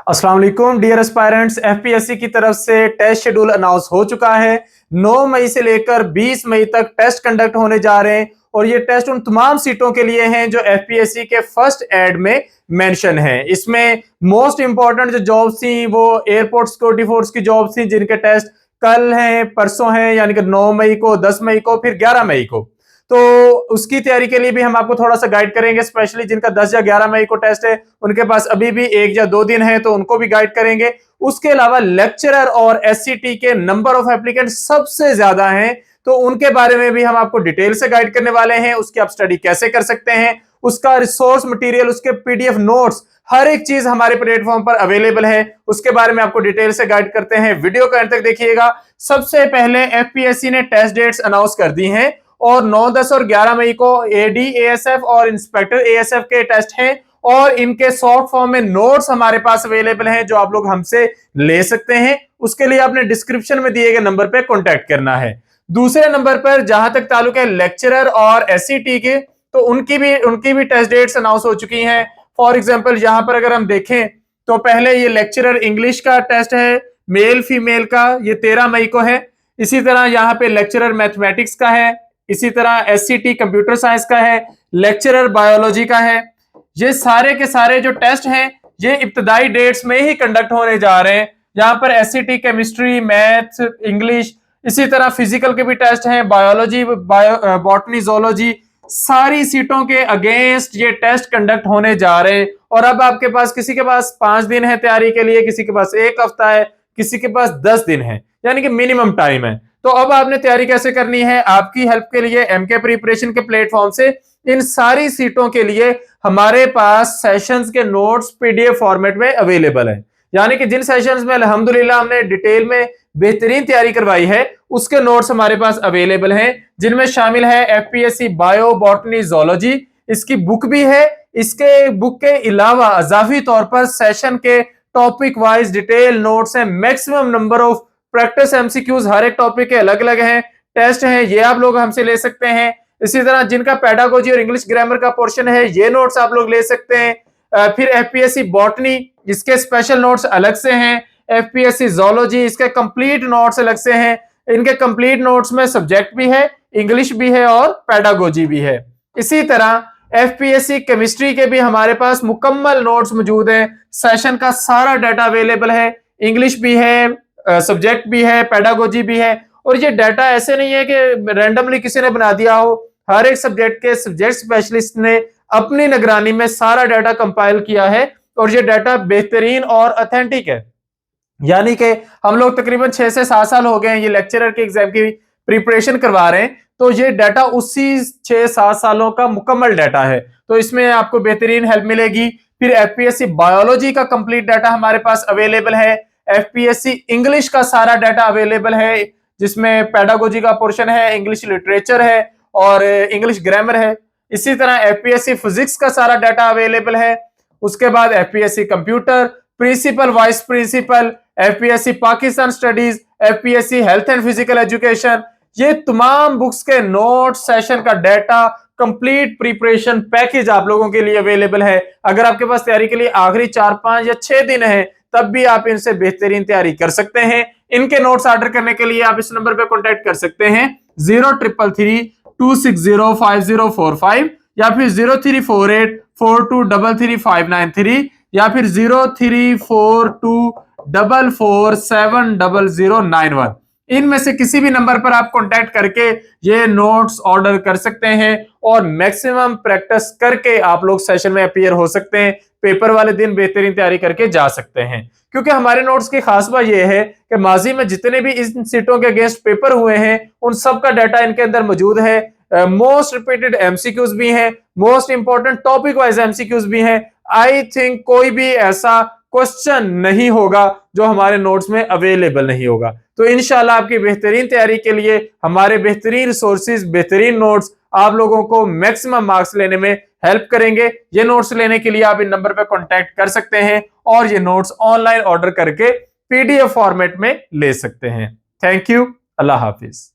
अस्सलाम वालेकुम dear aspirants. FPSC की तरफ से टेस्ट शेड्यूल अनाउंस हो चुका है। 9 मई से लेकर 20 मई तक टेस्ट कंडक्ट होने जा रहे हैं और ये टेस्ट उन तमाम सीटों के लिए हैं जो एफपीएससी के फर्स्ट एड में मेंशन है। इसमें मोस्ट इंपॉर्टेंट जो जॉब्स थी वो एयरपोर्ट सिक्योरिटी फोर्स की जॉब्स थी, जिनके टेस्ट कल हैं, परसों हैं, यानी कि 9 मई को, 10 मई को, फिर 11 मई को। तो उसकी तैयारी के लिए भी हम आपको थोड़ा सा गाइड करेंगे, स्पेशली जिनका 10 या 11 मई को टेस्ट है, उनके पास अभी भी 1 या 2 दिन है, तो उनको भी गाइड करेंगे। उसके अलावा लेक्चरर और एससीटी के नंबर ऑफ एप्लीकेंट सबसे ज्यादा हैं, तो उनके बारे में भी हम आपको डिटेल से गाइड करने वाले हैं। उसकी आप स्टडी कैसे कर सकते हैं, उसका रिसोर्स मटेरियल, उसके पीडीएफ नोट्स, हर एक चीज हमारे प्लेटफॉर्म पर अवेलेबल है। उसके बारे में आपको डिटेल से गाइड करते हैं। वीडियो को अंत तक देखिएगा। सबसे पहले एफपीएससी ने टेस्ट डेट्स अनाउंस कर दी हैं और 9, 10 और 11 मई को एडी एएसएफ और इंस्पेक्टर एएसएफ के टेस्ट हैं और इनके सॉफ्ट फॉर्म में नोट्स हमारे पास अवेलेबल हैं जो आप लोग हमसे ले सकते हैं। उसके लिए आपने डिस्क्रिप्शन में दिए गए नंबर पे कांटेक्ट करना है। दूसरे नंबर पर जहां तक ताल्लुक है लेक्चरर और एससीटी के, तो उनकी भी टेस्ट डेट्स अनाउंस हो चुकी हैं। फॉर एग्जांपल यहां पर अगर हम देखें तो पहले ये लेक्चरर इंग्लिश का टेस्ट है, मेल फीमेल का, ये 13 मई को है। इसी तरह यहाँ पे लेक्चरर मैथमेटिक्स का है, इसी तरह एससीटी कंप्यूटर साइंस का है, लेक्चरर बायोलॉजी का है। ये सारे के सारे जो टेस्ट हैं ये इब्तदाई डेट्स में ही कंडक्ट होने जा रहे हैं। यहाँ पर एससीटी केमिस्ट्री, मैथ, इंग्लिश, इसी तरह फिजिकल के भी टेस्ट हैं, बायोलॉजी, बॉटनी, जोलॉजी, सारी सीटों के अगेंस्ट ये टेस्ट कंडक्ट होने जा रहे हैं। और अब आपके पास, किसी के पास 5 दिन है तैयारी के लिए, किसी के पास 1 हफ्ता है, किसी के पास 10 दिन है, यानी कि मिनिमम टाइम है। तो अब आपने तैयारी कैसे करनी है, आपकी हेल्प के लिए एमके प्रिपरेशन के प्लेटफॉर्म से इन सारी सीटों के लिए हमारे पास सेशंस के नोट्स पीडीएफ फॉर्मेट में अवेलेबल है। यानी कि जिन सेशंस में अल्हम्दुलिल्लाह हमने डिटेल में बेहतरीन तैयारी करवाई है, उसके नोट्स हमारे पास अवेलेबल हैं, जिनमें शामिल है एफपीएससी बायो, बॉटनी, जोलॉजी, इसकी बुक भी है। इसके बुक के अलावा अजाफी तौर पर सेशन के टॉपिक वाइज डिटेल नोट्स हैं, maximum number of practice MCQs हर एक टॉपिक के अलग अलग हैं, टेस्ट हैं, ये आप लोग हमसे ले सकते हैं। इसी तरह जिनका पेडागोजी और इंग्लिश ग्रामर का पोर्शन है, ये नोट्स आप लोग ले सकते हैं। फिर एफपीएससी बॉटनी, इसके स्पेशल नोट्स अलग से हैं। एफपीएससी जोलॉजी, इसके कंप्लीट नोट्स अलग से हैं। इनके कंप्लीट नोट्स में सब्जेक्ट भी है, इंग्लिश भी है और पेडागोजी भी है। इसी तरह एफपीएससी केमिस्ट्री के भी हमारे पास मुकम्मल नोट्स मौजूद हैं, सेशन का सारा डाटा अवेलेबल है, इंग्लिश भी है, सब्जेक्ट भी है, पेडागोजी भी है। और ये डाटा ऐसे नहीं है कि रैंडमली किसी ने बना दिया हो, हर एक सब्जेक्ट के सब्जेक्ट स्पेशलिस्ट ने अपनी निगरानी में सारा डाटा कंपाइल किया है और ये डाटा बेहतरीन और ऑथेंटिक है। यानी कि हम लोग तकरीबन 6 से 7 साल हो गए हैं ये लेक्चरर के एग्जाम की प्रिपरेशन करवा रहे हैं, तो ये डाटा उसी 6-7 सालों का मुकम्मल डाटा है, तो इसमें आपको बेहतरीन हेल्प मिलेगी। फिर एफपीएससी बायोलॉजी का कंप्लीट डाटा हमारे पास अवेलेबल है, एफपीएससी इंग्लिश का सारा डाटा अवेलेबल है, जिसमें पेडागोजी का पोर्शन है, इंग्लिश लिटरेचर है और इंग्लिश ग्रामर है। इसी तरह एफपीएससी फिजिक्स का सारा डाटा अवेलेबल है। उसके बाद FPSC computer, principal, vice principal, FPSC Pakistan studies, FPSC health and physical education, ये तमाम बुक्स के नोट, सेशन का डाटा, कंप्लीट प्रिपरेशन पैकेज आप लोगों के लिए अवेलेबल है। अगर आपके पास तैयारी के लिए आखिरी 4, 5 या 6 दिन है, तब भी आप इनसे बेहतरीन तैयारी कर सकते हैं। इनके नोट्स ऑर्डर करने के लिए आप इस नंबर पे कांटेक्ट कर सकते हैं 0333260504 या फिर 034842333593 या फिर 034244470091। इनमें से किसी भी नंबर पर आप कांटेक्ट करके ये नोट्स ऑर्डर कर सकते हैं और मैक्सिमम प्रैक्टिस करके आप लोग सेशन में अपीयर हो सकते हैं। पेपर वाले दिन बेहतरीन तैयारी करके जा सकते हैं, क्योंकि हमारे नोट्स की खास बात यह है कि माजी में जितने भी इन सीटों के अगेंस्ट पेपर हुए हैं उन सब का डाटा इनके अंदर मौजूद है। मोस्ट रिपीटेड एमसीक्यूज भी हैं, most important topic wise MCQs भी हैं। आई थिंक कोई भी ऐसा क्वेश्चन नहीं होगा जो हमारे नोट्स में अवेलेबल नहीं होगा। तो इंशाल्लाह आपकी बेहतरीन तैयारी के लिए हमारे बेहतरीन रिसोर्सेज, बेहतरीन नोट्स आप लोगों को मैक्सिमम मार्क्स लेने में हेल्प करेंगे। ये नोट्स लेने के लिए आप इन नंबर पर कांटेक्ट कर सकते हैं और ये नोट्स ऑनलाइन ऑर्डर करके पीडीएफ फॉर्मेट में ले सकते हैं। Thank you, Allah Hafiz.